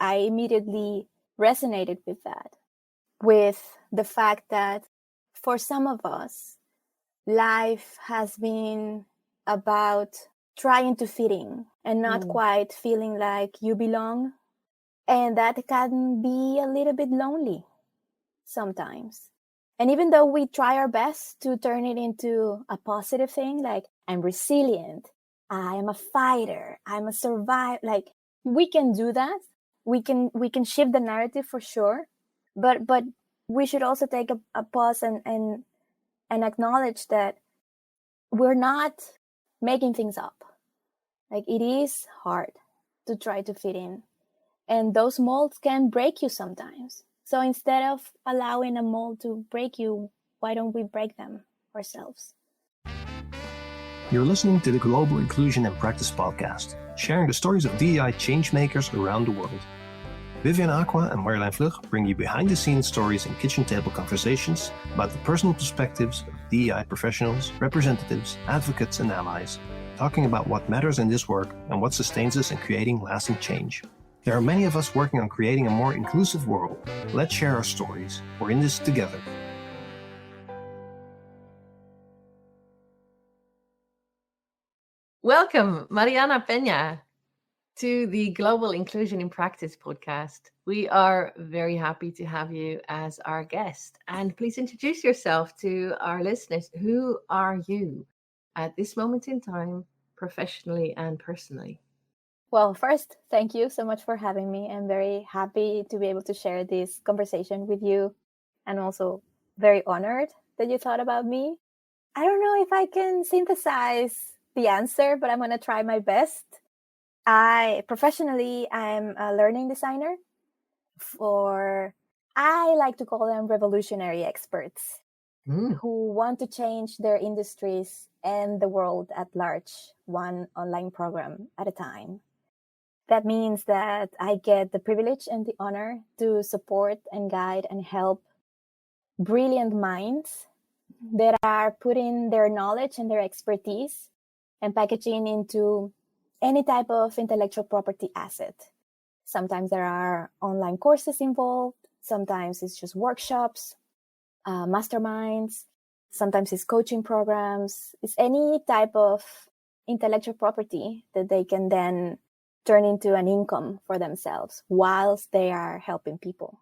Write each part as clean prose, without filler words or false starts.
I immediately resonated with that, with the fact that for some of us, life has been about trying to fit in and not quite feeling like you belong. And that can be a little bit lonely sometimes. And even though we try our best to turn it into a positive thing, like I'm resilient, I am a fighter, I'm a survivor, like we can do that. We can shift the narrative for sure. But we should also take a pause and acknowledge that we're not making things up. Like it is hard to try to fit in. And those molds can break you sometimes. So instead of allowing a mold to break you, why don't we break them ourselves? You're listening to the Global Inclusion in Practice podcast, sharing the stories of DEI changemakers around the world. Vivian Aqua and Marjolein Vlug bring you behind-the-scenes stories and kitchen table conversations about the personal perspectives of DEI professionals, representatives, advocates, and allies, talking about what matters in this work and what sustains us in creating lasting change. There are many of us working on creating a more inclusive world. Let's share our stories. We're in this together. Welcome, Mariana Peña, to the Global Inclusion in Practice podcast. We are very happy to have you as our guest. And please introduce yourself to our listeners. Who are you at this moment in time, professionally and personally? Well, first, thank you so much for having me. I'm very happy to be able to share this conversation with you, and also very honored that you thought about me. I don't know if I can synthesize the answer, but I'm going to try my best. Professionally, I'm a learning designer I like to call them revolutionary experts who want to change their industries and the world at large, one online program at a time. That means that I get the privilege and the honor to support and guide and help brilliant minds that are putting their knowledge and their expertise and packaging into any type of intellectual property asset. Sometimes there are online courses involved. Sometimes it's just workshops, masterminds. Sometimes it's coaching programs. It's any type of intellectual property that they can then turn into an income for themselves whilst they are helping people.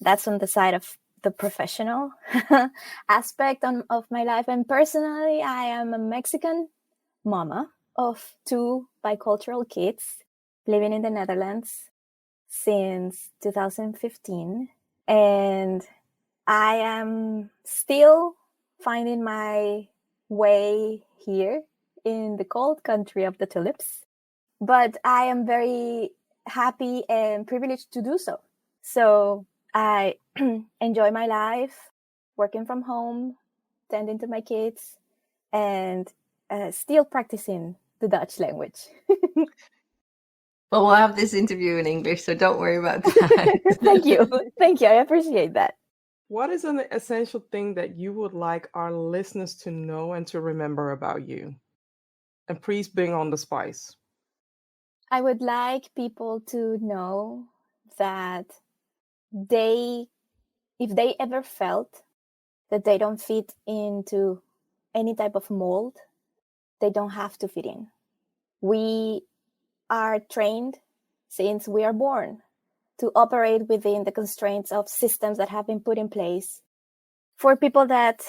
That's on the side of the professional aspect of my life. And personally, I am a Mexican mama of 2 bicultural kids living in the Netherlands since 2015. And I am still finding my way here in the cold country of the tulips. But I am very happy and privileged to do so. So I enjoy my life, working from home, tending to my kids, and still practicing the Dutch language. Well, we'll have this interview in English, so don't worry about that. Thank you. Thank you. I appreciate that. What is an essential thing that you would like our listeners to know and to remember about you? And please bring on the spice. I would like people to know that if they ever felt that they don't fit into any type of mold, they don't have to fit in. We are trained since we are born to operate within the constraints of systems that have been put in place for people that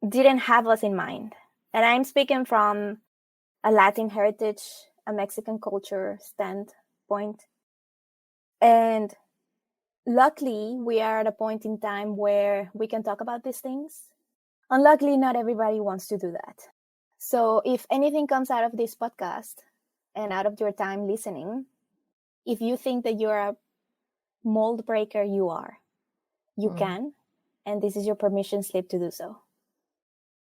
didn't have us in mind. And I'm speaking from a Latin heritage, a Mexican culture standpoint. And luckily, we are at a point in time where we can talk about these things. Unluckily, not everybody wants to do that. So if anything comes out of this podcast and out of your time listening, if you think that you're a mold breaker, you are. You can, and this is your permission slip to do so.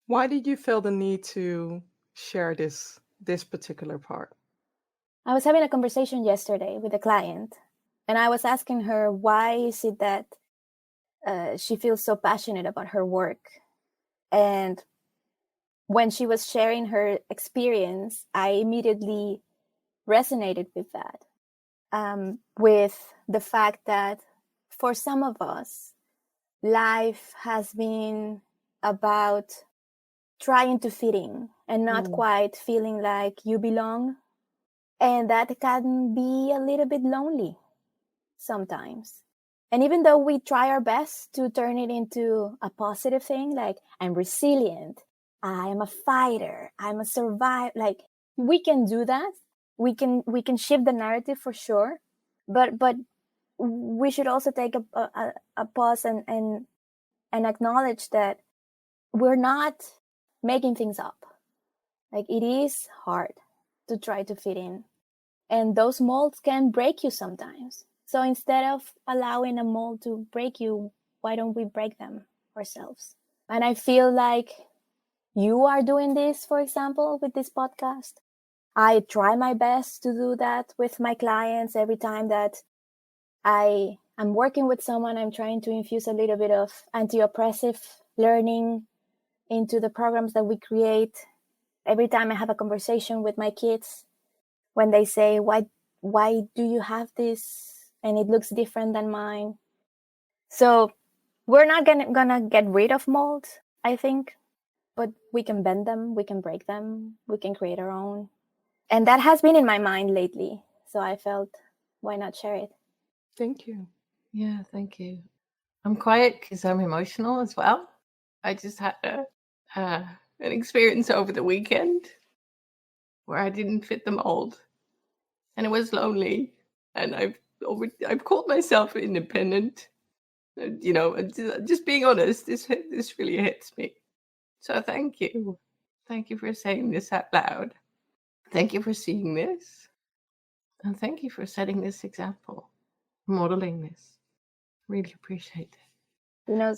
Why did you feel the need to share this particular part? I was having a conversation yesterday with a client, and I was asking her why is it that she feels so passionate about her work. And when she was sharing her experience, I immediately resonated with that. with the fact that for some of us, life has been about trying to fit in and not quite feeling like you belong. And that can be a little bit lonely sometimes. And even though we try our best to turn it into a positive thing, like I'm resilient, I am a fighter, I'm a survivor, like we can do that. We can shift the narrative for sure. But we should also take a pause and acknowledge that we're not making things up. Like it is hard to try to fit in. And those molds can break you sometimes. So instead of allowing a mold to break you, why don't we break them ourselves? And I feel like you are doing this, for example, with this podcast. I try my best to do that with my clients. Every time that I'm working with someone, I'm trying to infuse a little bit of anti-oppressive learning into the programs that we create. Every time I have a conversation with my kids, when they say, why do you have this and it looks different than mine? So we're not gonna get rid of molds, I think, but we can bend them, we can break them, we can create our own. And that has been in my mind lately. So I felt, why not share it? Thank you. Yeah, thank you. I'm quiet because I'm emotional as well. I just had an experience over the weekend where I didn't fit the mold, and it was lonely. And I've called myself independent. You know, just being honest, this really hits me. So thank you for saying this out loud. Thank you for seeing this, and thank you for setting this example, modeling this. Really appreciate it. You know,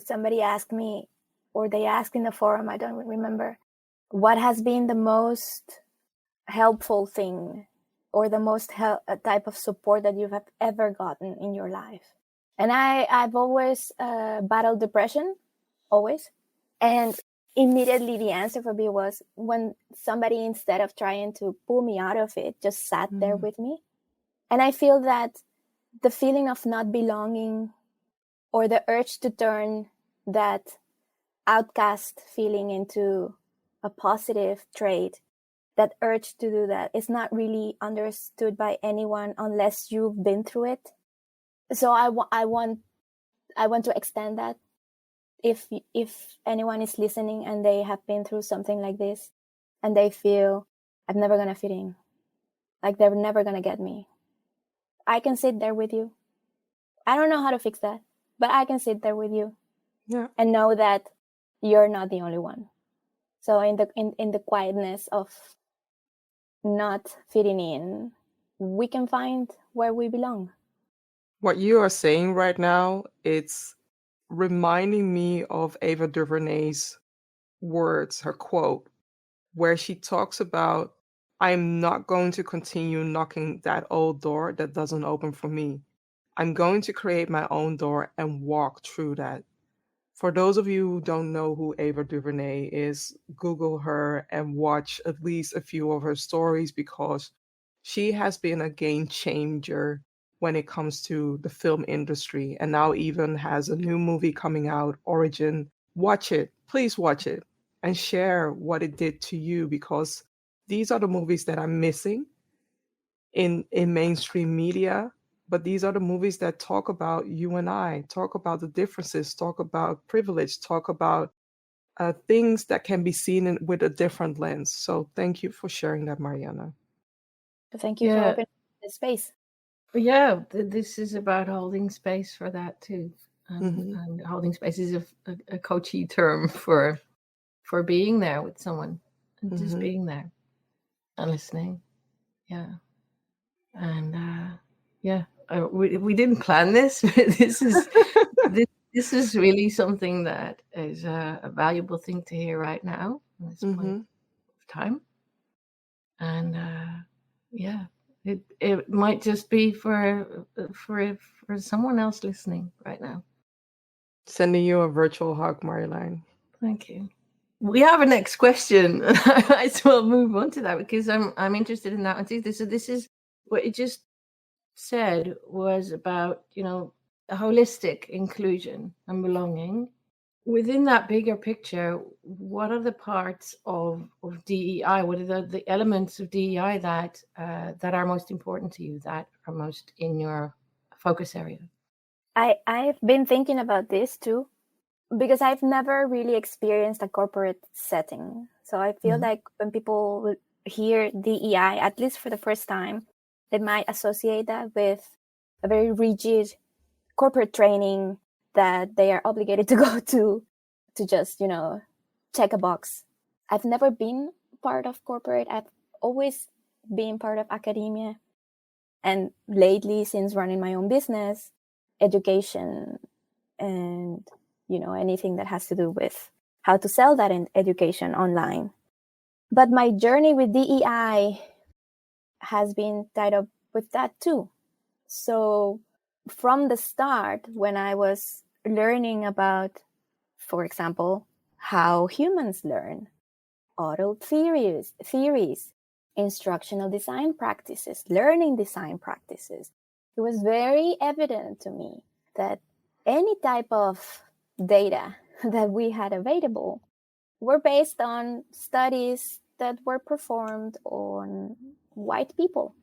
somebody asked me, or they asked in the forum, I don't remember, what has been the most helpful thing or the most type of support that you have ever gotten in your life? And I've always battled depression, always. And immediately the answer for me was when somebody, instead of trying to pull me out of it, just sat there with me. And I feel that the feeling of not belonging or the urge to turn that outcast feeling into a positive trait, that urge to do that is not really understood by anyone unless you've been through it. So I want to extend that. If anyone is listening and they have been through something like this and they feel, I'm never going to fit in, like they're never going to get me, I can sit there with you. I don't know how to fix that, but I can sit there with you and know that you're not the only one. So in the quietness of not fitting in, we can find where we belong. What you are saying right now, it's reminding me of Ava DuVernay's words, her quote, where she talks about, I'm not going to continue knocking that old door that doesn't open for me. I'm going to create my own door and walk through that. For those of you who don't know who Ava DuVernay is, Google her and watch at least a few of her stories, because she has been a game changer when it comes to the film industry, and now even has a new movie coming out, Origin. Watch it. Please watch it and share what it did to you, because these are the movies that I'm missing in mainstream media. But these are the movies that talk about you and I, talk about the differences, talk about privilege, talk about things that can be seen with a different lens. So thank you for sharing that, Mariana. Thank you for opening the space. Yeah, this is about holding space for that too. And holding space is a coachy term for being there with someone and just being there and listening. Yeah. And we didn't plan this. This is this is really something that is a valuable thing to hear right now at this point of time. And it might just be for someone else listening right now. Sending you a virtual hug, Mariline. Thank you. We have a next question. I might as well move on to that because I'm interested in that one too. This is what you just said was about, a holistic inclusion and belonging. Within that bigger picture, what are the parts of DEI? What are the elements of DEI that are most important to you, that are most in your focus area? I've been thinking about this too, because I've never really experienced a corporate setting. So I feel like when people hear DEI, at least for the first time, they might associate that with a very rigid corporate training that they are obligated to go to just, check a box. I've never been part of corporate. I've always been part of academia. And lately, since running my own business, education and, anything that has to do with how to sell that in education online. But my journey with DEI has been tied up with that too. So from the start, when I was learning about, for example, how humans learn, auto theories, instructional design practices, learning design practices, it was very evident to me that any type of data that we had available were based on studies that were performed on white people,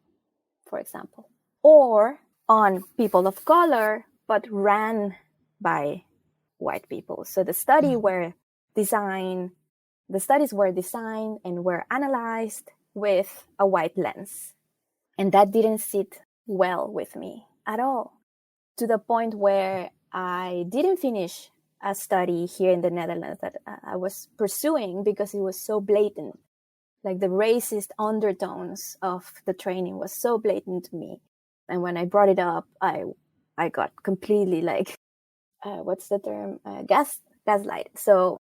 for example, or on people of color, but ran by white people. So the studies were designed and were analyzed with a white lens. And that didn't sit well with me at all, to the point where I didn't finish a study here in the Netherlands that I was pursuing because it was so blatant. Like the racist undertones of the training was so blatant to me. And when I brought it up, I got completely like, what's the term? Gaslight. So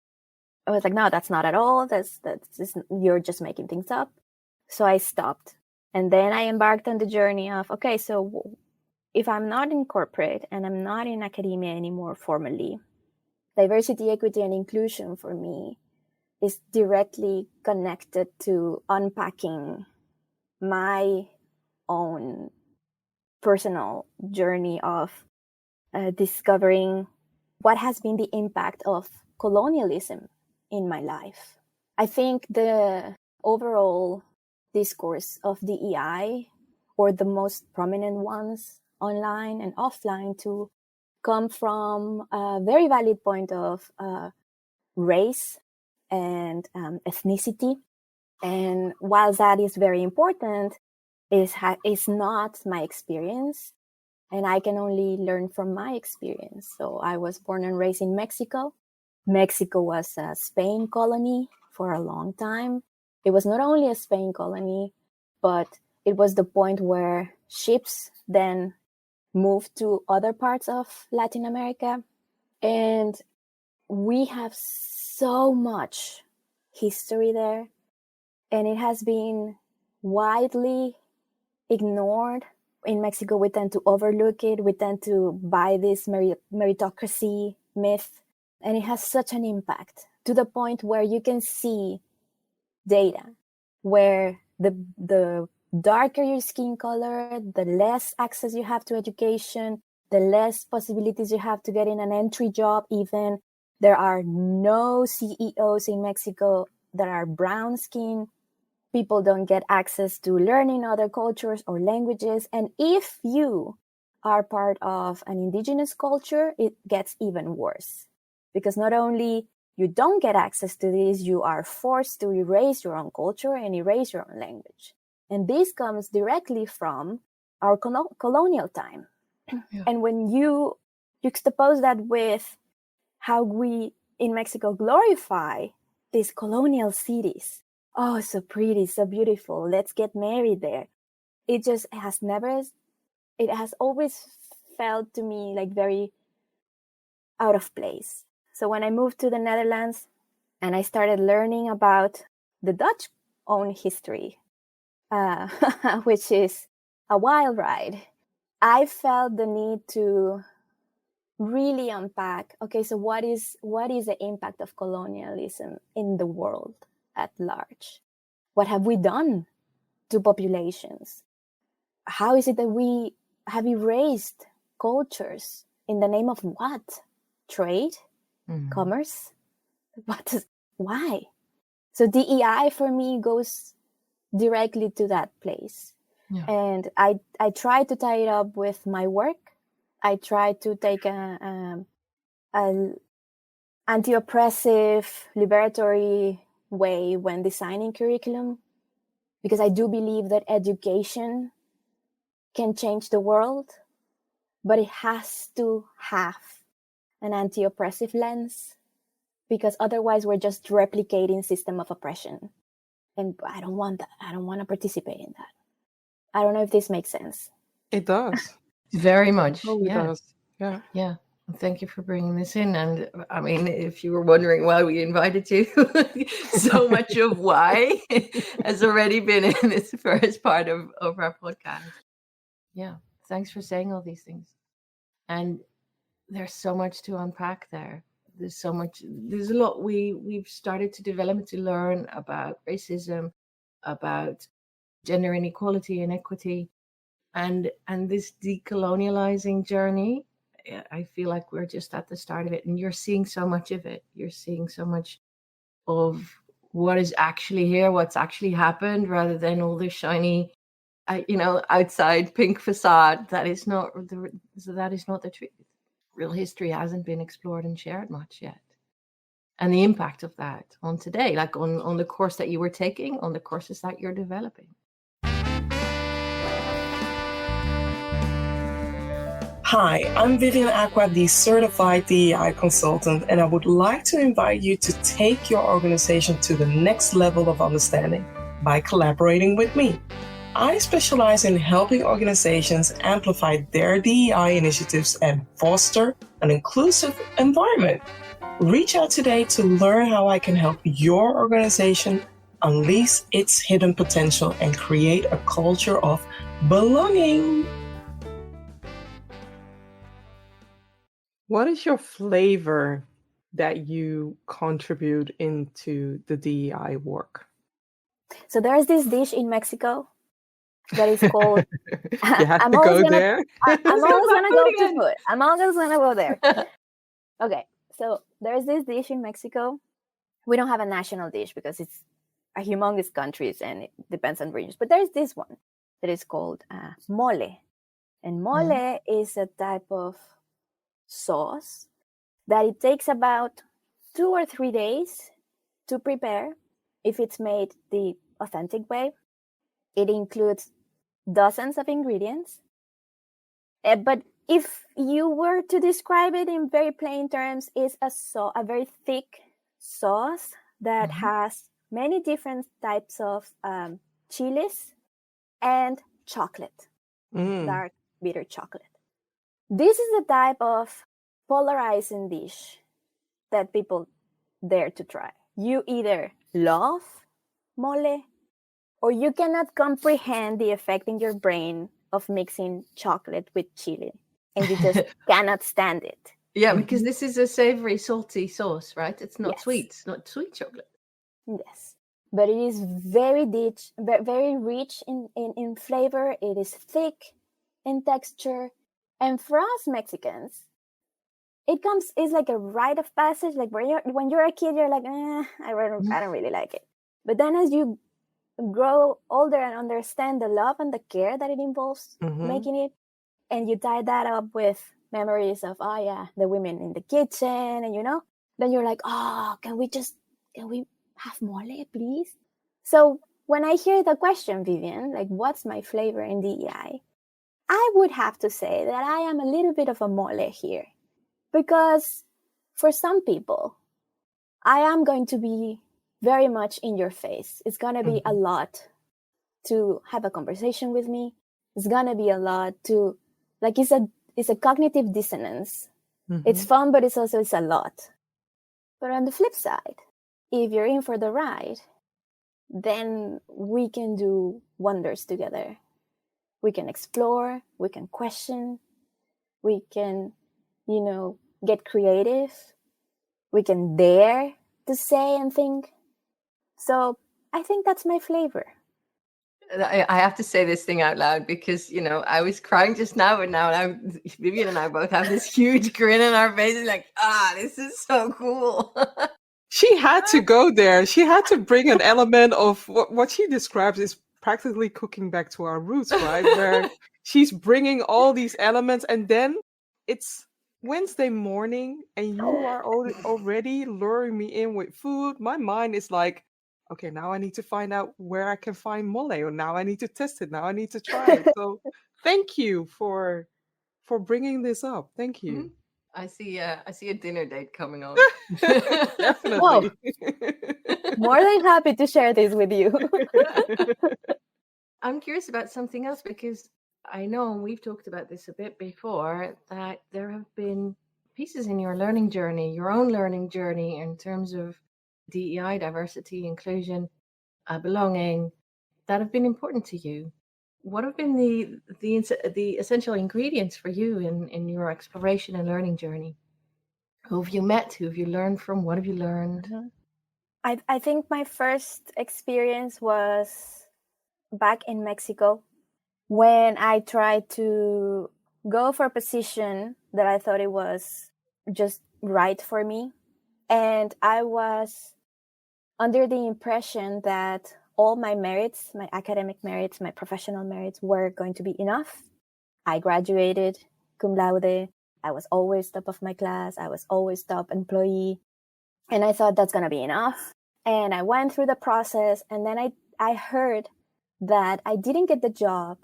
I was like, no, that's not at all. That's just, you're just making things up. So I stopped. And then I embarked on the journey of, okay, so if I'm not in corporate and I'm not in academia anymore formally, diversity, equity, and inclusion for me is directly connected to unpacking my own personal journey of discovering what has been the impact of colonialism in my life. I think the overall discourse of DEI, or the most prominent ones online and offline, to come from a very valid point of race and ethnicity. And while that is very important, is not my experience. And I can only learn from my experience. So I was born and raised in Mexico. Mexico was a Spain colony for a long time. It was not only a Spain colony, but it was the point where ships then moved to other parts of Latin America. And we have so much history there. And it has been widely ignored. In Mexico, we tend to overlook it. We tend to buy this meritocracy myth. And it has such an impact, to the point where you can see data where the darker your skin color, the less access you have to education, the less possibilities you have to get in an entry job even. There are no CEOs in Mexico that are brown skin. People don't get access to learning other cultures or languages. And if you are part of an indigenous culture, it gets even worse. Because not only you don't get access to this, you are forced to erase your own culture and erase your own language. And this comes directly from our colonial time. Yeah. And when you juxtapose that with how we in Mexico glorify these colonial cities, oh, so pretty, so beautiful, let's get married there. It has always felt to me like very out of place. So when I moved to the Netherlands and I started learning about the Dutch own history, which is a wild ride, I felt the need to really unpack, okay, so what is the impact of colonialism in the world at large? What have we done to populations? how is it that we have erased cultures in the name of what? Trade? Commerce? Why? So DEI for me goes directly to that place. Yeah. And I try to tie it up with my work. I try to take a anti-oppressive, liberatory way when designing curriculum, because I do believe that education can change the world, but it has to have an anti-oppressive lens, because otherwise we're just replicating system of oppression. And I don't want that. I don't want to participate in that. I don't know if this makes sense. It does. Very much. Totally Yeah. does. Yeah. Yeah. Thank you for bringing this in. And I mean, if you were wondering why we invited you, so much of why has already been in this first part of our podcast. Yeah. Thanks for saying all these things. And there's so much to unpack there. There's a lot we've started to develop and to learn about racism, about gender inequality and equity, and this decolonializing journey. I feel like we're just at the start of it, and you're seeing so much of it. You're seeing so much of what is actually here, what's actually happened, rather than all the shiny, outside pink facade. That is not the truth. Real history hasn't been explored and shared much yet. And the impact of that on today, like on the course that you were taking, on the courses that you're developing. Hi, I'm Vivian Aqua, the certified DEI consultant, and I would like to invite you to take your organization to the next level of understanding by collaborating with me. I specialize in helping organizations amplify their DEI initiatives and foster an inclusive environment. Reach out today to learn how I can help your organization unleash its hidden potential and create a culture of belonging. What is your flavor that you contribute into the DEI work? So there's this dish in Mexico that is called. You have to go there. I'm always gonna go to food. I'm always gonna go there. Okay, so there's this dish in Mexico. We don't have a national dish because it's a humongous countries and it depends on regions. But there's this one that is called mole, and mole is a type of sauce that it takes about 2 or 3 days to prepare if it's made the authentic way. It includes dozens of ingredients. But if you were to describe it in very plain terms, it's a very thick sauce that has many different types of chilies and chocolate, dark bitter chocolate. This is the type of polarizing dish that people dare to try. You either love mole or you cannot comprehend the effect in your brain of mixing chocolate with chili, and you just cannot stand it. Yeah, because this is a savory, salty sauce, right? It's not sweet. It's not sweet chocolate. Yes, but it is very rich in flavor. It is thick in texture. And for us Mexicans, it's like a rite of passage. Like when you're a kid, you're like, I don't really like it. But then as you grow older and understand the love and the care that it involves making it, and you tie that up with memories of, the women in the kitchen, and then you're like, can we have mole, please? So when I hear the question, Vivian, like, what's my flavor in DEI? I would have to say that I am a little bit of a mole here, because for some people, I am going to be very much in your face. It's going to be a lot to have a conversation with me. It's going to be a lot to, like, it's a cognitive dissonance. It's fun, but it's a lot. But on the flip side, if you're in for the ride, then we can do wonders together. We can explore, we can question, we can, get creative, we can dare to say and think. So I think that's my flavor. I have to say this thing out loud because, I was crying just now, but now Vivian and I both have this huge grin on our faces like, this is so cool. She had to go there. She had to bring an element of what she describes is practically cooking back to our roots, right? Where she's bringing all these elements, and then it's Wednesday morning and you are already luring me in with food. My mind is like, okay, now I need to find out where I can find mole, or now I need to test it. Now I need to try it. So thank you for bringing this up. Thank you. I see a dinner date coming on. Definitely. More than happy to share this with you. I'm curious about something else because I know, and we've talked about this a bit before, that there have been pieces in your learning journey, your own learning journey in terms of DEI, diversity, inclusion, belonging, that have been important to you. What have been the essential ingredients for you in your exploration and learning journey? Who have you met? Who have you learned from? What have you learned? I think my first experience was back in Mexico when I tried to go for a position that I thought it was just right for me. And I was under the impression that all my merits, my academic merits, my professional merits were going to be enough. I graduated cum laude. I was always top of my class. I was always top employee. And I thought that's going to be enough. And I went through the process. And then I heard that I didn't get the job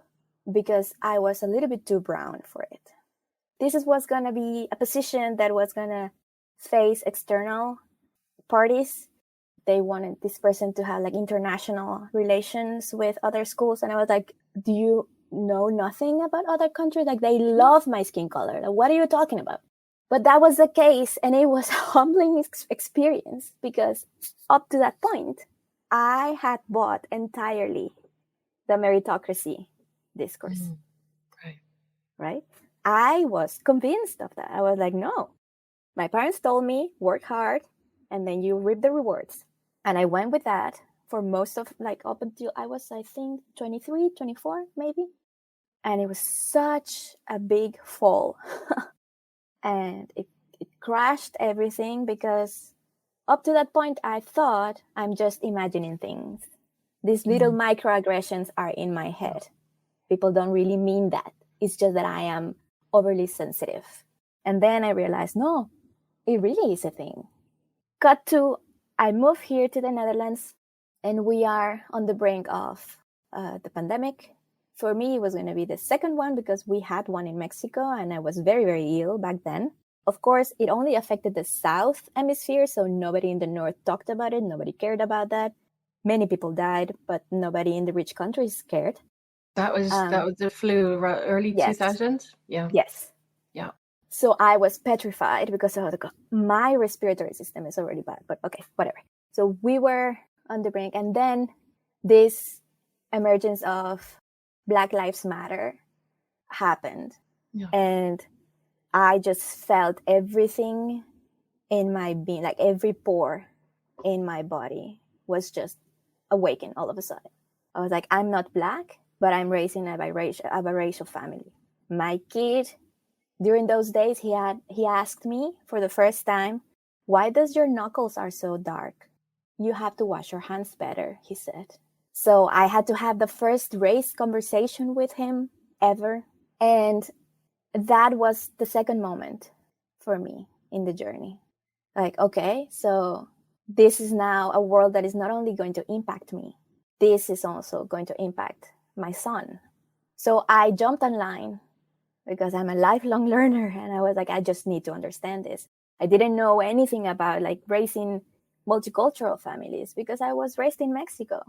because I was a little bit too brown for it. This was going to be a position that was going to face external parties. They wanted this person to have like international relations with other schools. And I was like, do you know nothing about other countries? Like, they love my skin color. Like, what are you talking about? But that was the case. And it was a humbling experience because up to that point, I had bought entirely the meritocracy discourse. Right? I was convinced of that. I was like, no. My parents told me, work hard, and then you reap the rewards. And I went with that for most of, like, up until I was, I think, 23, 24, maybe. And it was such a big fall. And it crashed everything because up to that point, I thought I'm just imagining things. These little microaggressions are in my head. People don't really mean that. It's just that I am overly sensitive. And then I realized, no, it really is a thing. Cut to, I moved here to the Netherlands, and we are on the brink of the pandemic. For me, it was going to be the second one because we had one in Mexico, and I was very, very ill back then. Of course, it only affected the South Hemisphere, so nobody in the North talked about it. Nobody cared about that. Many people died, but nobody in the rich countries cared. That was the flu early 2000s? Yeah. Yes. Yeah. So I was petrified because I was like, my respiratory system is already bad, but okay, whatever. So we were on the brink. And then this emergence of Black Lives Matter happened. Yeah. And I just felt everything in my being, like every pore in my body was just awakened all of a sudden. I was like, I'm not Black, but I'm raised in a biracial family. My kid, during those days, he asked me for the first time, why does your knuckles are so dark? You have to wash your hands better, he said. So I had to have the first race conversation with him ever. And that was the second moment for me in the journey. Like, okay, so this is now a world that is not only going to impact me, this is also going to impact my son. So I jumped online because I'm a lifelong learner, and I was like, I just need to understand this. I didn't know anything about like raising multicultural families because I was raised in Mexico.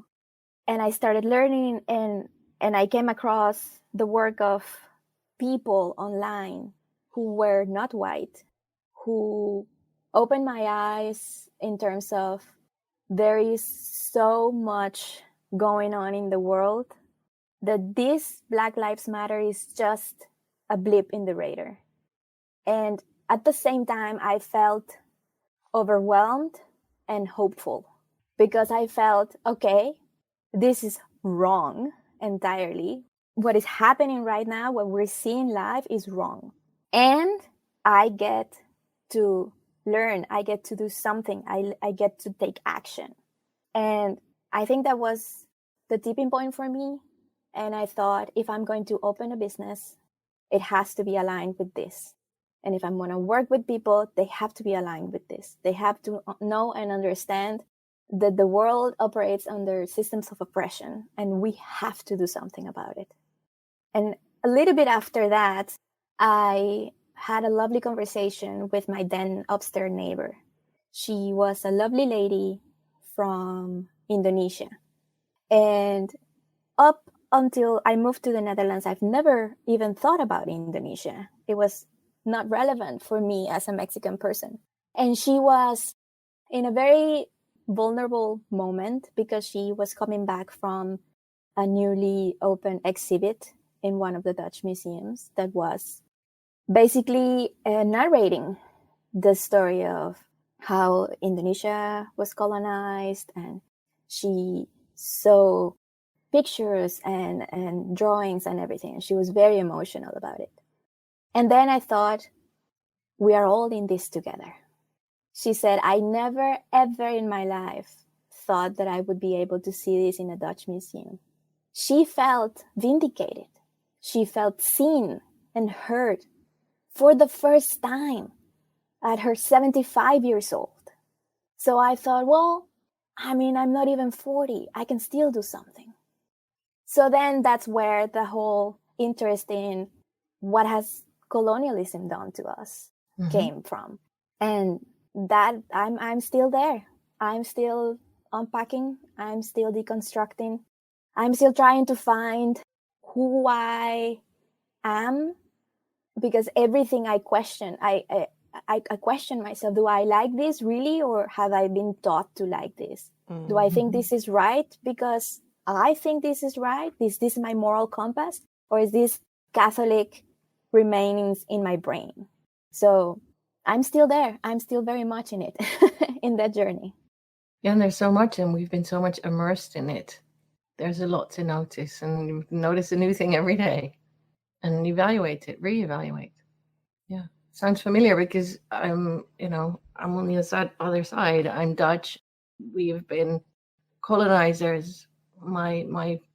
And I started learning, and I came across the work of people online who were not white, who opened my eyes in terms of there is so much going on in the world that this Black Lives Matter is just a blip in the radar. And at the same time, I felt overwhelmed and hopeful because I felt, okay, this is wrong. entirely. What is happening right now, what we're seeing live is wrong. And I get to learn, I get to do something, I get to take action. And I think that was the tipping point for me. And I thought, if I'm going to open a business, it has to be aligned with this. And if I'm going to work with people, they have to be aligned with this. They have to know and understand that the world operates under systems of oppression, and we have to do something about it. And a little bit after that, I had a lovely conversation with my then upstairs neighbor. She was a lovely lady from Indonesia. And up until I moved to the Netherlands, I've never even thought about Indonesia. It was not relevant for me as a Mexican person. And she was in a very vulnerable moment because she was coming back from a newly opened exhibit in one of the Dutch museums that was basically narrating the story of how Indonesia was colonized, and she saw pictures and drawings and everything. She was very emotional about it. And then I thought, we are all in this together. She said, I never, ever in my life thought that I would be able to see this in a Dutch museum. She felt vindicated. She felt seen and heard for the first time at her 75 years old. So I thought, well, I'm not even 40. I can still do something. So then that's where the whole interest in what has colonialism done to us came from. And that I'm still there. I'm still unpacking. I'm still deconstructing. I'm still trying to find who I am, because everything I question, I question myself. Do I like this really, or have I been taught to like this? Mm-hmm. Do I think this is right because I think this is right? Is this my moral compass, or is this Catholic remainings in my brain? So I'm still there. I'm still very much in it, in that journey. Yeah, and there's so much, and we've been so much immersed in it. There's a lot to notice, and you notice a new thing every day and evaluate it, reevaluate. Yeah, sounds familiar because I'm on the other side. I'm Dutch. We have been colonizers. My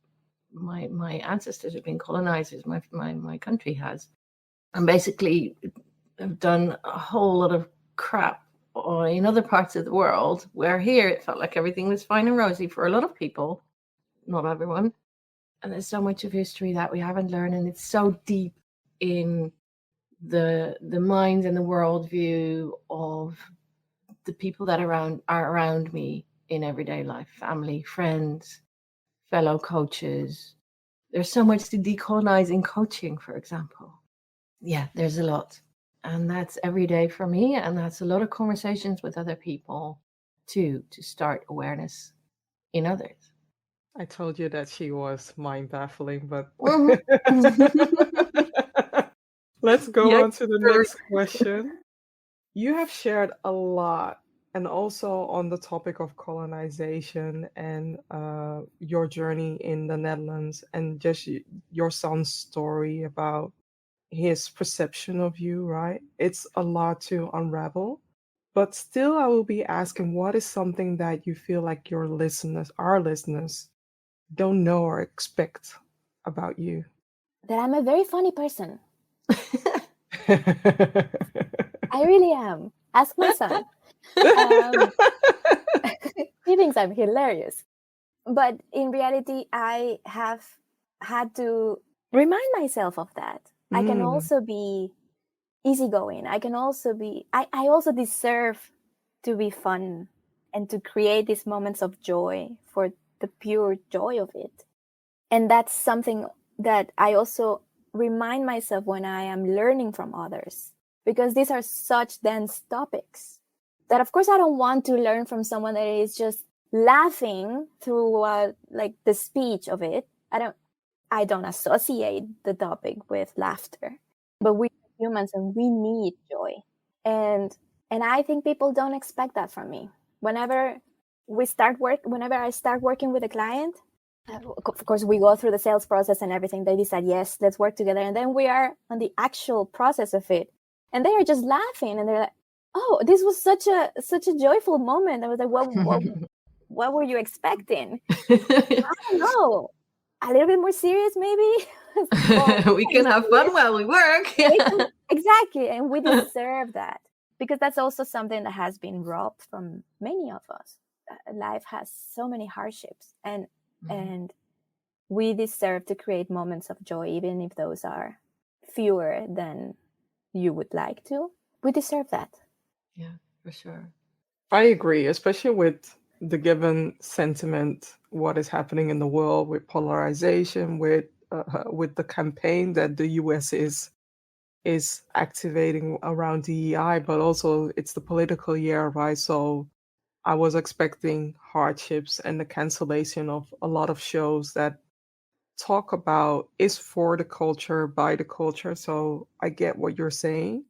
ancestors have been colonizers. My country has, and basically have done a whole lot of crap in other parts of the world, where here it felt like everything was fine and rosy for a lot of people, not everyone. And there's so much of history that we haven't learned, and it's so deep in the mind and the worldview of the people that are around me in everyday life, family, friends, fellow coaches. There's so much to decolonize in coaching, for example. Yeah, there's a lot. And that's every day for me. And that's a lot of conversations with other people too, to start awareness in others. I told you that she was mind-baffling, but let's go on to the next question. You have shared a lot, and also on the topic of colonization and your journey in the Netherlands, and just your son's story about his perception of you, right? It's a lot to unravel. But still, I will be asking, what is something that you feel like our listeners, don't know or expect about you? That I'm a very funny person. I really am. Ask my son. He thinks I'm hilarious. But in reality, I have had to remind myself of that. I can also be easygoing. I can also be, I also deserve to be fun and to create these moments of joy for the pure joy of it. And that's something that I also remind myself when I am learning from others, because these are such dense topics that, of course, I don't want to learn from someone that is just laughing through like the speech of it. I don't associate the topic with laughter, but we are humans and we need joy. And I think people don't expect that from me. Whenever I start working with a client, Of course, we go through the sales process and everything. They decide, yes, let's work together. And then we are on the actual process of it. And they are just laughing. And they're like, oh, this was such a joyful moment. I was like, what were you expecting? I don't know. A little bit more serious, maybe? We can have fun while we work. Exactly. And we deserve that. Because that's also something that has been robbed from many of us. Life has so many hardships. And we deserve to create moments of joy, even if those are fewer than you would like to. We deserve that. Yeah, for sure. I agree, especially with the given sentiment, what is happening in the world with polarization, with the campaign that the US is activating around DEI, but also it's the political year, right? So I was expecting hardships and the cancellation of a lot of shows that talk about is for the culture, by the culture. So I get what you're saying.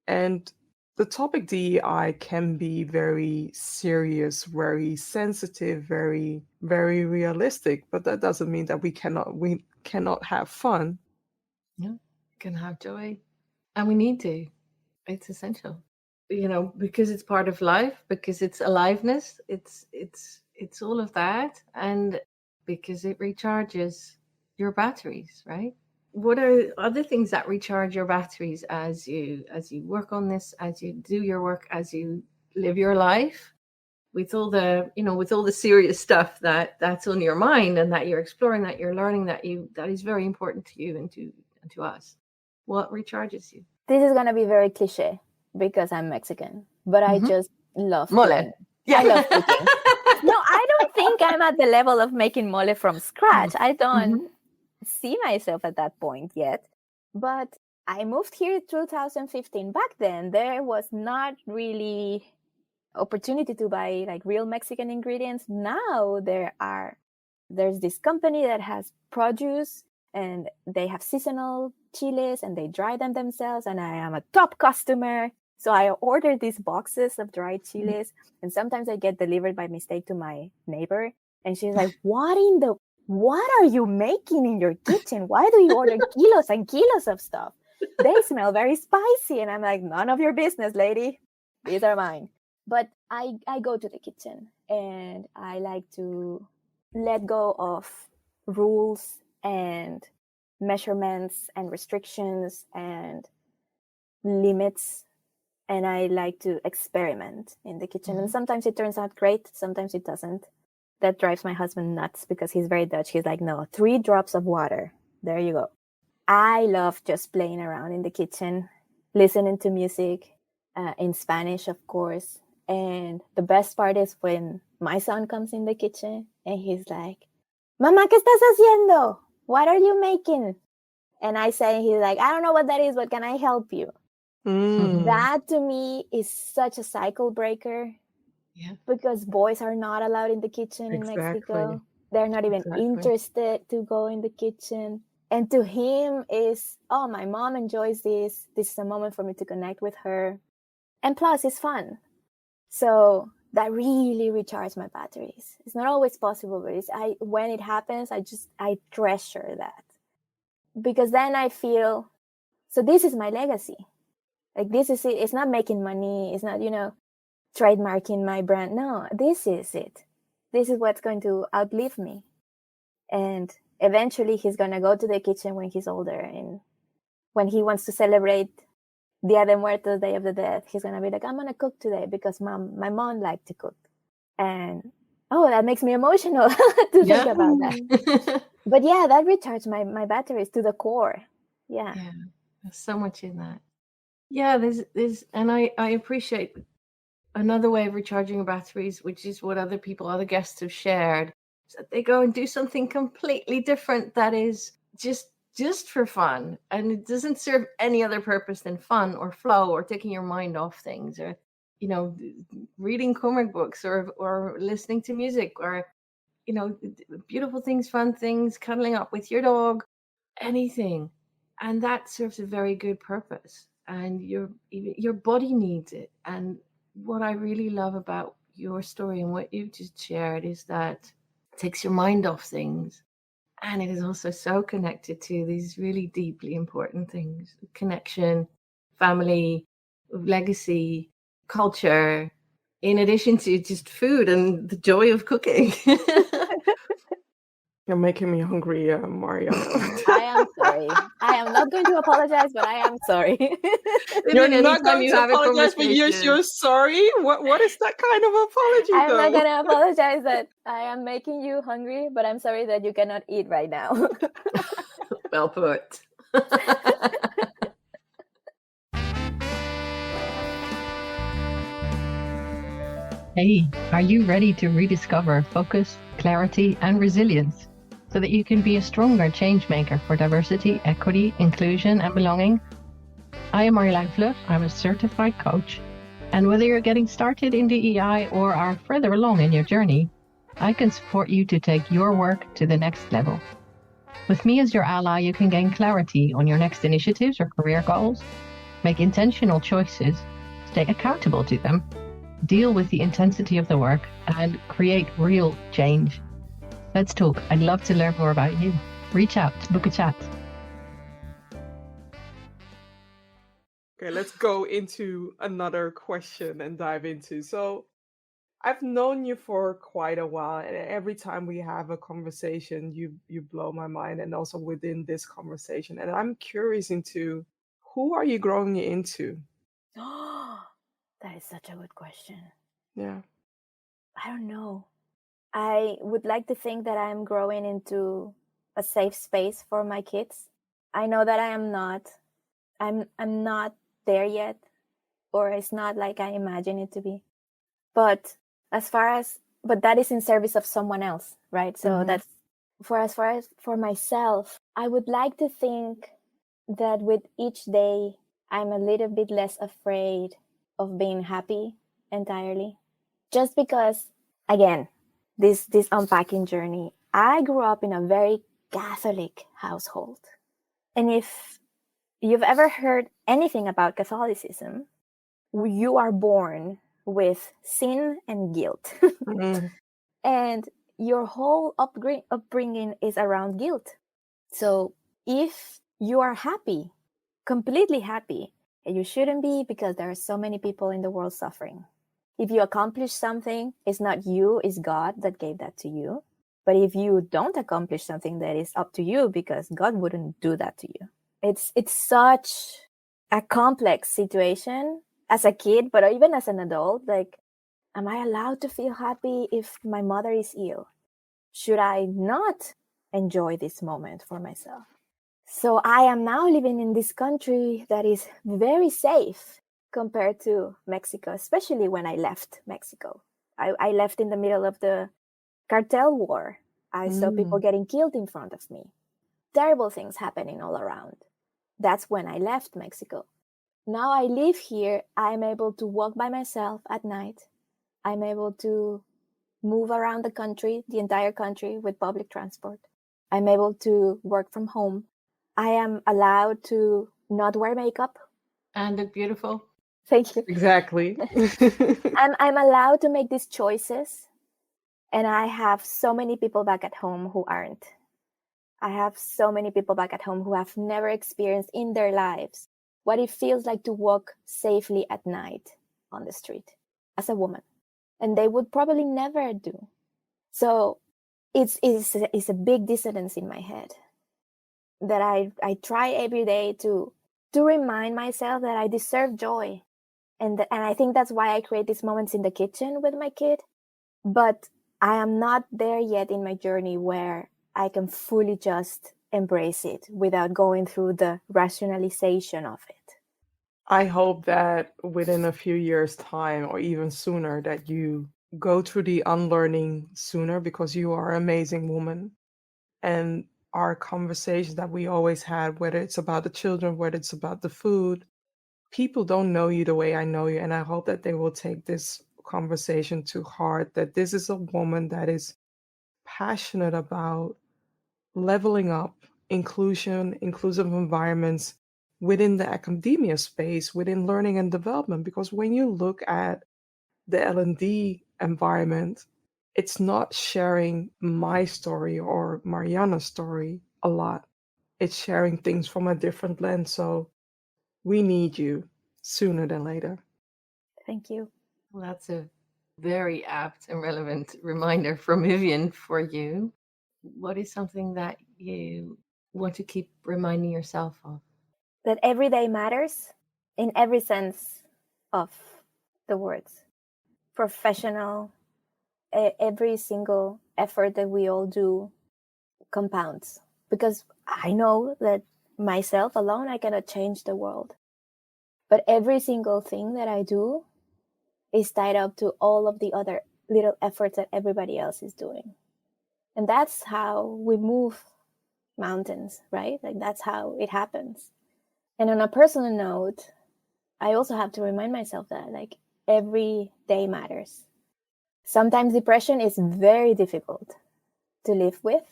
And the topic DEI can be very serious, very sensitive, very, very realistic, but that doesn't mean that we cannot have fun. Yeah, we can have joy. And we need to. It's essential. Because it's part of life, because it's aliveness, it's all of that, and because it recharges your batteries, right? What are other things that recharge your batteries as you work on this, as you do your work, as you live your life, with all the serious stuff that's on your mind and that you're exploring, that you're learning, that is very important to you and to us? What recharges you? This is going to be very cliche because I'm Mexican, but I just love mole. cooking. Yeah. I love cooking. No, I don't think I'm at the level of making mole from scratch. I don't see myself at that point yet. But I moved here in 2015. Back then, there was not really opportunity to buy like real Mexican ingredients. Now there's this company that has produce and they have seasonal chiles and they dry them themselves, and I am a top customer. So I order these boxes of dried chiles, and sometimes I get delivered by mistake to my neighbor, and she's like, what are you making in your kitchen? Why do you order kilos and kilos of stuff? They smell very spicy. And I'm like, none of your business, lady. These are mine. But I go to the kitchen and I like to let go of rules and measurements and restrictions and limits. And I like to experiment in the kitchen. And sometimes it turns out great. Sometimes it doesn't. That drives my husband nuts because he's very Dutch. He's like, no, 3 drops of water. There you go. I love just playing around in the kitchen, listening to music in Spanish, of course. And the best part is when my son comes in the kitchen and he's like, Mama, ¿qué estás haciendo? What are you making? And I say, he's like, I don't know what that is, but can I help you? That to me is such a cycle breaker. Yeah. Because boys are not allowed in the kitchen in Mexico. They're not even interested to go in the kitchen. And to him is, oh, my mom enjoys this. This is a moment for me to connect with her. And plus, it's fun. So that really recharges my batteries. It's not always possible, but when it happens, I treasure that. Because then I feel, so this is my legacy. Like, this is it. It's not making money. It's not, trademarking my brand. No, this is it. This is what's going to outlive me. And eventually he's going to go to the kitchen when he's older. And when he wants to celebrate Dia de Muertos, Day of the Dead, he's going to be like, I'm going to cook today because my mom liked to cook. And, that makes me emotional to think about that. But yeah, that recharges my batteries to the core. Yeah. Yeah, there's so much in that. Yeah, there's and I appreciate another way of recharging your batteries, which is what other guests have shared, is that they go and do something completely different that is just for fun, and it doesn't serve any other purpose than fun or flow or taking your mind off things, or reading comic books or listening to music, or beautiful things, fun things, cuddling up with your dog, anything. And that serves a very good purpose, and your body needs it. And what I really love about your story and what you've just shared is that takes your mind off things. And it is also so connected to these really deeply important things: connection, family, legacy, culture, in addition to just food and the joy of cooking. You're making me hungry, Mariana. I am sorry. I am not going to apologize, but I am sorry. You're Anytime not going you to have a apologize, but you're conversation. sorry? What is that kind of apology, I'm not though? going to apologize that I am making you hungry, but I'm sorry that you cannot eat right now. Well put. Hey, are you ready to rediscover focus, clarity, and resilience so that you can be a stronger change maker for diversity, equity, inclusion, and belonging? I am Mariana Peña. I'm a certified coach. And whether you're getting started in DEI or are further along in your journey, I can support you to take your work to the next level. With me as your ally, you can gain clarity on your next initiatives or career goals, make intentional choices, stay accountable to them, deal with the intensity of the work, and create real change. Let's talk. I'd love to learn more about you. Reach out, book a chat. Okay, let's go into another question and dive into. So, I've known you for quite a while, and every time we have a conversation, you blow my mind, and also within this conversation. And I'm curious into who are you growing into? That is such a good question. Yeah. I don't know. I would like to think that I'm growing into a safe space for my kids. I know that I am not. I'm not there yet, or it's not like I imagine it to be. But but that is in service of someone else, right? So that's as far as for myself, I would like to think that with each day, I'm a little bit less afraid of being happy entirely. Just because, again, this unpacking journey, I grew up in a very Catholic household. And if you've ever heard anything about Catholicism, you are born with sin and guilt. And your whole upbringing is around guilt. So if you are happy, completely happy, and you shouldn't be because there are so many people in the world suffering. If you accomplish something, it's not you, it's God that gave that to you. But if you don't accomplish something, that is up to you because God wouldn't do that to you. It's such a complex situation as a kid, but even as an adult. Like, am I allowed to feel happy if my mother is ill? Should I not enjoy this moment for myself? So I am now living in this country that is very safe compared to Mexico, especially when I left Mexico. I left in the middle of the cartel war. I saw people getting killed in front of me. Terrible things happening all around. That's when I left Mexico. Now I live here. I'm able to walk by myself at night. I'm able to move around the country, the entire country, with public transport. I'm able to work from home. I am allowed to not wear makeup. And look beautiful. Thank you. Exactly. I'm allowed to make these choices. And I have so many people back at home who aren't. I have so many people back at home who have never experienced in their lives what it feels like to walk safely at night on the street as a woman. And they would probably never do. So it's a big dissonance in my head that I try every day to remind myself that I deserve joy. And I think that's why I create these moments in the kitchen with my kid. But I am not there yet in my journey where I can fully just embrace it without going through the rationalization of it. I hope that within a few years' time or even sooner that you go through the unlearning sooner, because you are an amazing woman. And our conversations that we always had, whether it's about the children, whether it's about the food, people don't know you the way I know you. And I hope that they will take this conversation to heart, that this is a woman that is passionate about leveling up inclusion, inclusive environments within the academia space, within learning and development. Because when you look at the L&D environment, it's not sharing my story or Mariana's story a lot. It's sharing things from a different lens. So we need you sooner than later. Thank you. Well, that's a very apt and relevant reminder from Vivian for you. What is something that you want to keep reminding yourself of? That every day matters in every sense of the words. Professional, every single effort that we all do compounds. Because I know that myself alone, I cannot change the world. But every single thing that I do is tied up to all of the other little efforts that everybody else is doing. And that's how we move mountains, right? Like that's how it happens. And on a personal note, I also have to remind myself that like every day matters. Sometimes depression is very difficult to live with.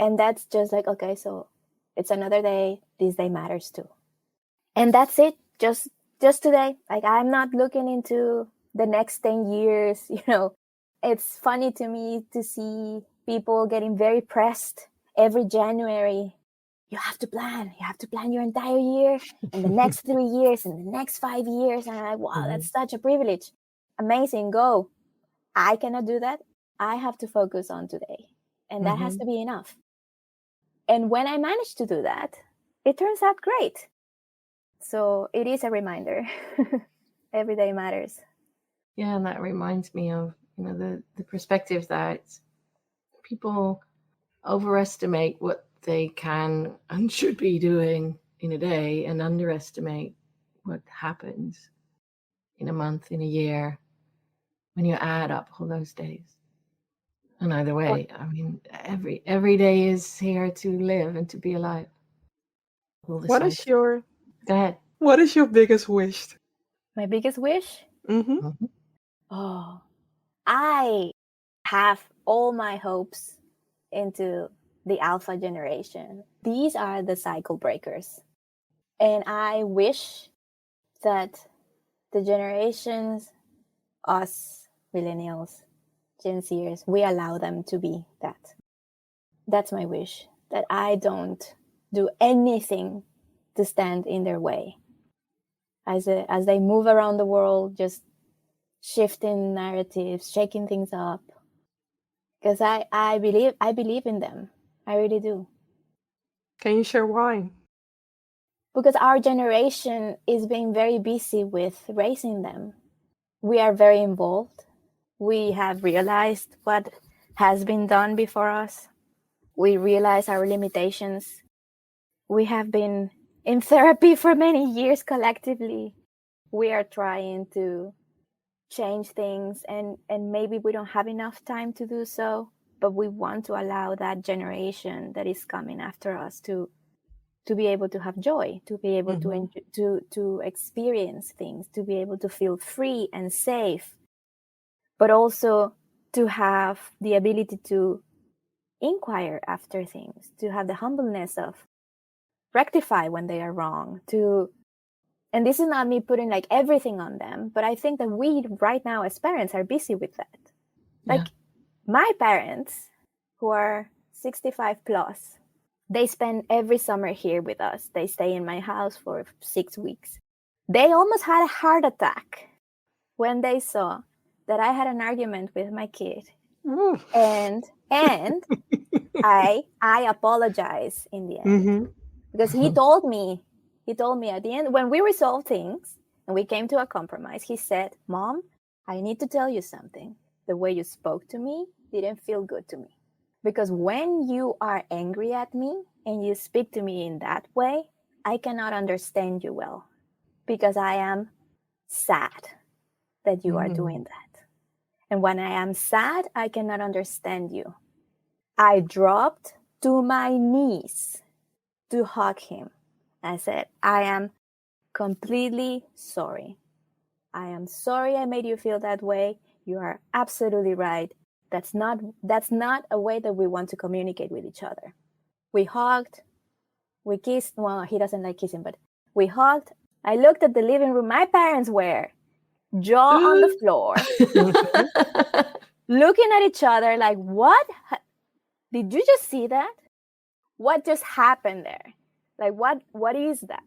And that's just like, okay, so it's another day. This day matters too. And that's it. Just today. Like I'm not looking into the next 10 years, It's funny to me to see people getting very pressed every January. You have to plan your entire year and the next 3 years and the next 5 years. And I'm like, wow, that's such a privilege. Amazing, go. I cannot do that. I have to focus on today. And that has to be enough. And when I manage to do that, it turns out great. So it is a reminder. Every day matters. Yeah, and that reminds me of, the perspective that people overestimate what they can and should be doing in a day and underestimate what happens in a month, in a year, when you add up all those days. And either way, I mean, every day is here to live and to be alive. What is your Go ahead. What is your biggest wish? My biggest wish? Mm-hmm. Oh, I have all my hopes into the alpha generation. These are the cycle breakers. And I wish that the generations, us millennials, Gen Zers, we allow them to be that. That's my wish, that I don't do anything to stand in their way. As they move around the world, just shifting narratives, shaking things up. Because I believe in them. I really do. Can you share why? Because our generation is being very busy with raising them. We are very involved. We have realized what has been done before us. We realize our limitations. We have been in therapy for many years collectively. We are trying to change things, and maybe we don't have enough time to do so, but we want to allow that generation that is coming after us to be able to have joy, to be able to experience things, to be able to feel free and safe, but also to have the ability to inquire after things, to have the humbleness of rectify when they are wrong, and this is not me putting like everything on them, but I think that we right now as parents are busy with that. Like my parents, who are 65 plus, they spend every summer here with us. They stay in my house for 6 weeks. They almost had a heart attack when they saw that I had an argument with my kid. And I apologize in the end. Because he told me at the end, when we resolved things and we came to a compromise, he said, Mom, I need to tell you something. The way you spoke to me didn't feel good to me. Because when you are angry at me and you speak to me in that way, I cannot understand you well. Because I am sad that you are doing that. And when I am sad, I cannot understand you. I dropped to my knees to hug him. I said, I am completely sorry. I am sorry I made you feel that way. You are absolutely right. That's not a way that we want to communicate with each other. We hugged, we kissed. Well, he doesn't like kissing, but we hugged. I looked at the living room my parents were, jaw on the floor. looking at each other like, what? Did you just see that? What just happened there? Like, what is that?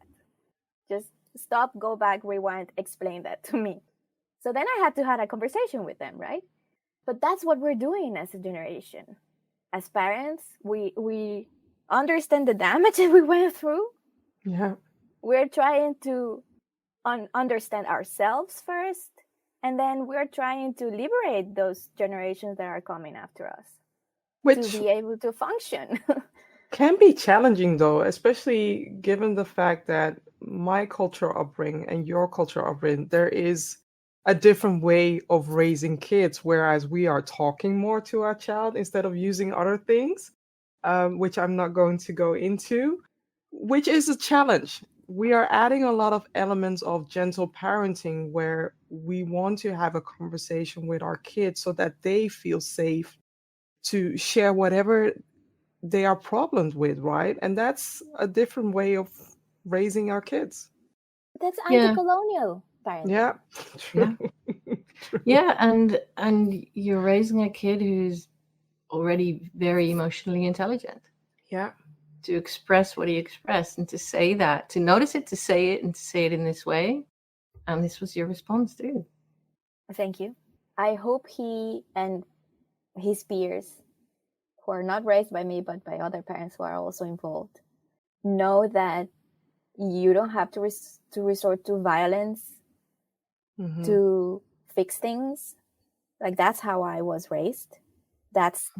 Just stop, go back, rewind, explain that to me. So then I had to have a conversation with them, right? But that's what we're doing as a generation. As parents, we understand the damage that we went through. Yeah. We're trying to understand ourselves first, and then we're trying to liberate those generations that are coming after us Which to be able to function. can be challenging, though, especially given the fact that my cultural upbringing and your cultural upbringing, there is a different way of raising kids, whereas we are talking more to our child instead of using other things, which I'm not going to go into, which is a challenge. We are adding a lot of elements of gentle parenting where we want to have a conversation with our kids so that they feel safe to share whatever they are problems with, right? And that's a different way of raising our kids. That's Yeah. anti-colonial parenting. Yeah. Yeah. True. Yeah, and you're raising a kid who's already very emotionally intelligent Yeah. to express what he expressed and to say that, to notice it, to say it, and to say it in this way. And this was your response too. Thank you. I hope he and his peers, who are not raised by me but by other parents who are also involved, know that you don't have to resort to violence to fix things. Like, that's how I was raised. That's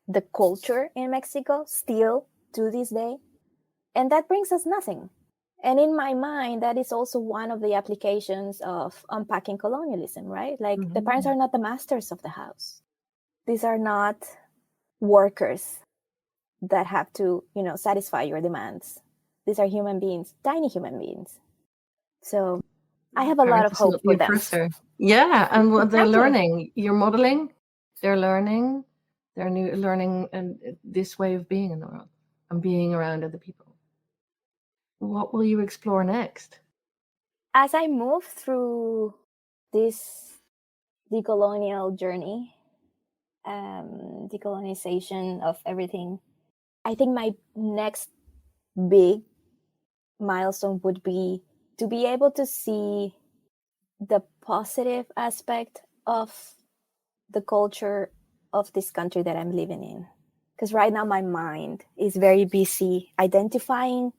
the culture in Mexico still to this day, and that brings us nothing. And in my mind, that is also one of the applications of unpacking colonialism, right? Like, the parents are not the masters of the house. These are not workers that have to, satisfy your demands. These are human beings, tiny human beings. So I have a lot Parent of is hope not the for them. oppressor. Yeah, and what they're Exactly. learning, you're modeling, they're learning, learning and this way of being in the world and being around other people. What will you explore next? As I move through this decolonial journey, decolonization of everything, I think my next big milestone would be to be able to see the positive aspect of the culture of this country that I'm living in. Because right now my mind is very busy identifying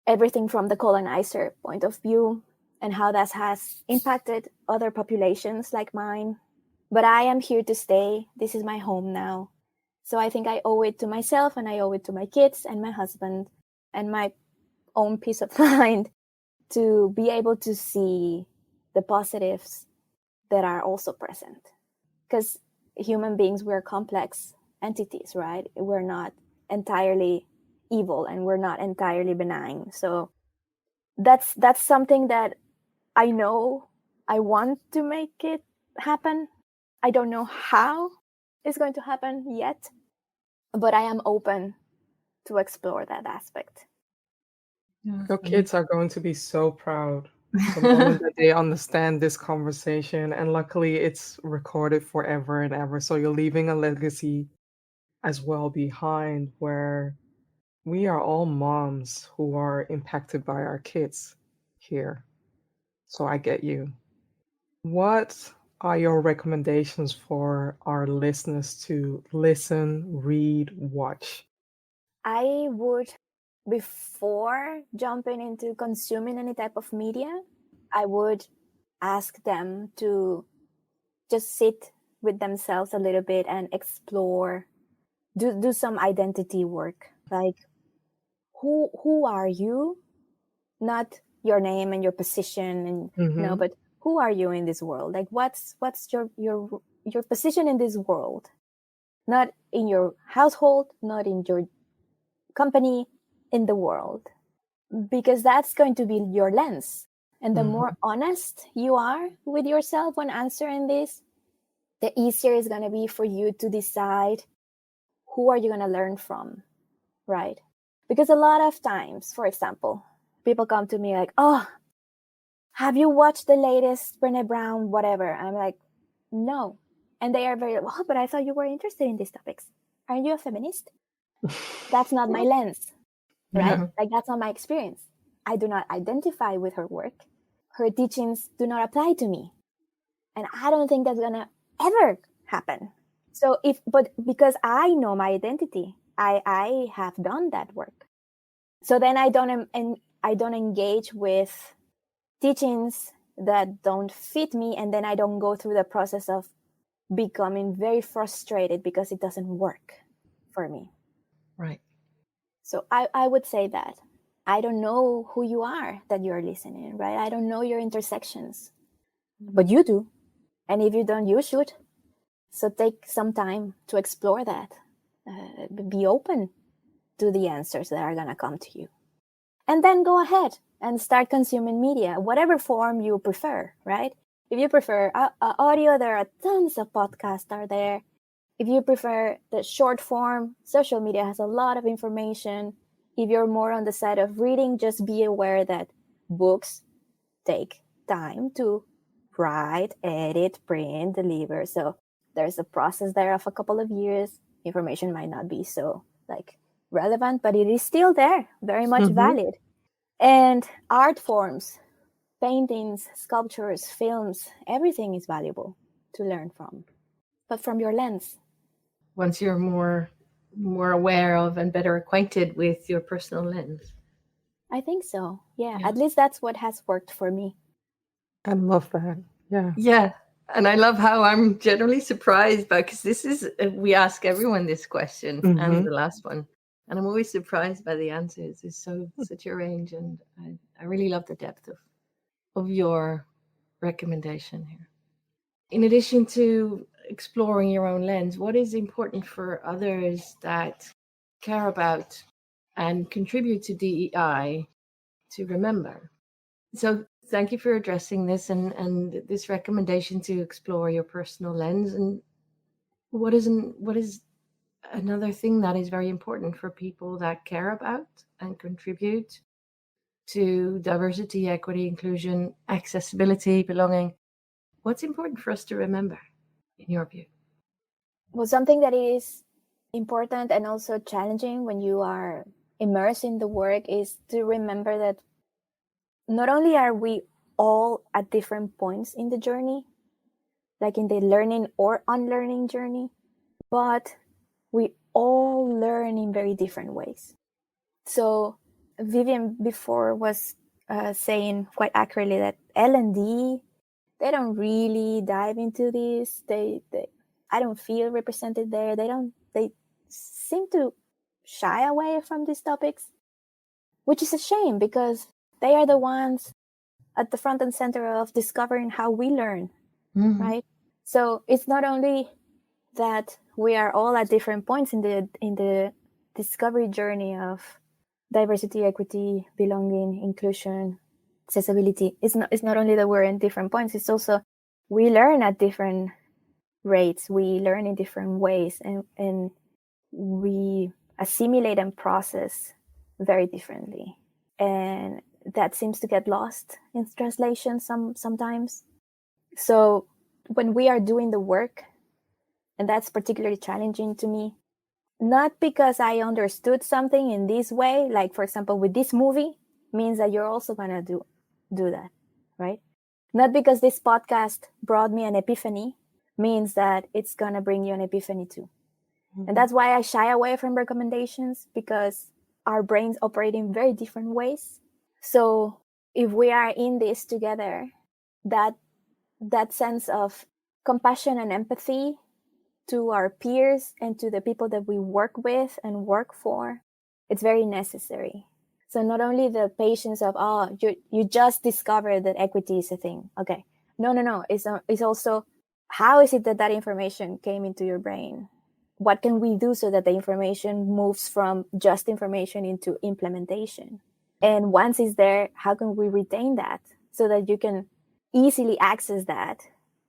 everything from the colonizer point of view and how that has impacted other populations like mine. But I am here to stay. This is my home now. So I think I owe it to myself, and I owe it to my kids and my husband and my own peace of mind to be able to see the positives that are also present. Because human beings, we're complex entities, right? We're not entirely evil and we're not entirely benign. So that's something that I know I want to make it happen. I don't know how it's going to happen yet, but I am open to explore that aspect. Your kids are going to be so proud the moment that they understand this conversation. And luckily, it's recorded forever and ever. So you're leaving a legacy as well behind where we are all moms who are impacted by our kids here. So I get you. What are your recommendations for our listeners to listen, read, watch? I would, before jumping into consuming any type of media, I would ask them to just sit with themselves a little bit and explore, do some identity work. Like, who are you? Not your name and your position, and but who are you in this world? Like, what's your position in this world? Not in your household, not in your company, in the world, because that's going to be your lens. And the more honest you are with yourself when answering this, the easier it's going to be for you to decide who are you going to learn from, right? Because a lot of times, for example, people come to me like, oh, have you watched the latest Brené Brown, whatever? I'm like, no. And they are very, well, but I thought you were interested in these topics. Aren't you a feminist? That's not my lens, right? Yeah. Like, that's not my experience. I do not identify with her work. Her teachings do not apply to me. And I don't think that's gonna ever happen. So but because I know my identity, I have done that work. So then I don't engage with teachings that don't fit me, and then I don't go through the process of becoming very frustrated because it doesn't work for me. Right. So I would say that I don't know who you are that you're listening, right? I don't know your intersections, but you do. And if you don't, you should. So take some time to explore that. Be open to the answers that are going to come to you. And then go ahead and start consuming media, whatever form you prefer, right? If you prefer audio, there are tons of podcasts out there. If you prefer the short form, social media has a lot of information. If you're more on the side of reading, just be aware that books take time to write, edit, print, deliver. So there's a process there of a couple of years. Information might not be so relevant, but it is still there, very much valid. And art forms, paintings, sculptures, films, everything is valuable to learn from, but from your lens. Once you're more aware of and better acquainted with your personal lens. I think so. Yeah. At least that's what has worked for me. I love that. Yeah. Yeah. And I love how I'm generally surprised because this is, we ask everyone this question and the last one. And I'm always surprised by the answers. It's such a range. And I really love the depth of your recommendation here. In addition to exploring your own lens, what is important for others that care about and contribute to DEI to remember? So thank you for addressing this and this recommendation to explore your personal lens. And what is another thing that is very important for people that care about and contribute to diversity, equity, inclusion, accessibility, belonging? What's important for us to remember, in your view? Well, something that is important and also challenging when you are immersed in the work is to remember that not only are we all at different points in the journey, like in the learning or unlearning journey, but we all learn in very different ways. So Vivian before was saying quite accurately that L&D, they don't really dive into this. I don't feel represented there. They seem to shy away from these topics, which is a shame because they are the ones at the front and center of discovering how we learn, right? So it's not only that we are all at different points in the discovery journey of diversity, equity, belonging, inclusion, accessibility. It's not only that we're in different points, it's also we learn at different rates, we learn in different ways, and we assimilate and process very differently. And that seems to get lost in translation sometimes. So when we are doing the work, and that's particularly challenging to me, not because I understood something in this way, like for example with this movie, means that you're also gonna do that, right? Not because this podcast brought me an epiphany means that it's gonna bring you an epiphany too. And that's why I shy away from recommendations, because our brains operate in very different ways. So if we are in this together, that sense of compassion and empathy to our peers and to the people that we work with and work for, it's very necessary. So not only the patience of, you just discovered that equity is a thing. Okay. No. It's also, how is it that information came into your brain? What can we do so that the information moves from just information into implementation? And once it's there, how can we retain that so that you can easily access that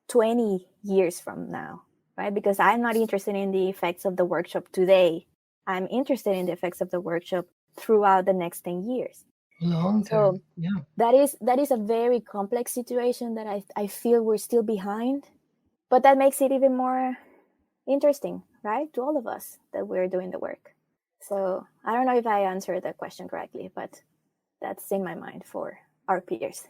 20 years from now, right? Because I'm not interested in the effects of the workshop today. I'm interested in the effects of the workshop throughout the next 10 years. Long term. So that is a very complex situation that I feel we're still behind. But that makes it even more interesting, right? To all of us that we're doing the work. So I don't know if I answered the question correctly, but that's in my mind for our peers.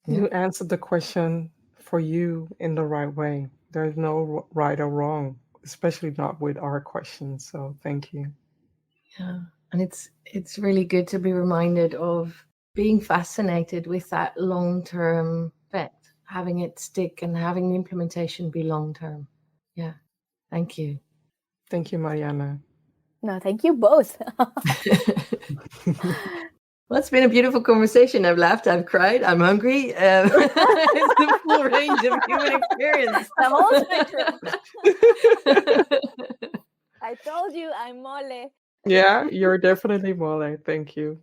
You answered the question for you in the right way. There's no right or wrong, especially not with our questions. So thank you. Yeah. And it's really good to be reminded of being fascinated with that long-term effect, having it stick and having the implementation be long-term. Yeah. Thank you. Thank you, Mariana. No, thank you both. Well, it's been a beautiful conversation. I've laughed, I've cried, I'm hungry. It's the full range of human experience. The whole spectrum. I told you I'm mole. Yeah, you're definitely mole. Thank you.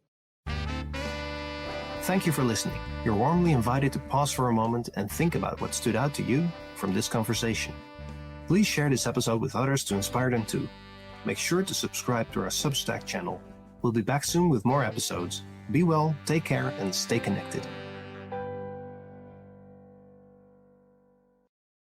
Thank you for listening. You're warmly invited to pause for a moment and think about what stood out to you from this conversation. Please share this episode with others to inspire them too. Make sure to subscribe to our Substack channel. We'll be back soon with more episodes. Be well, take care, and stay connected.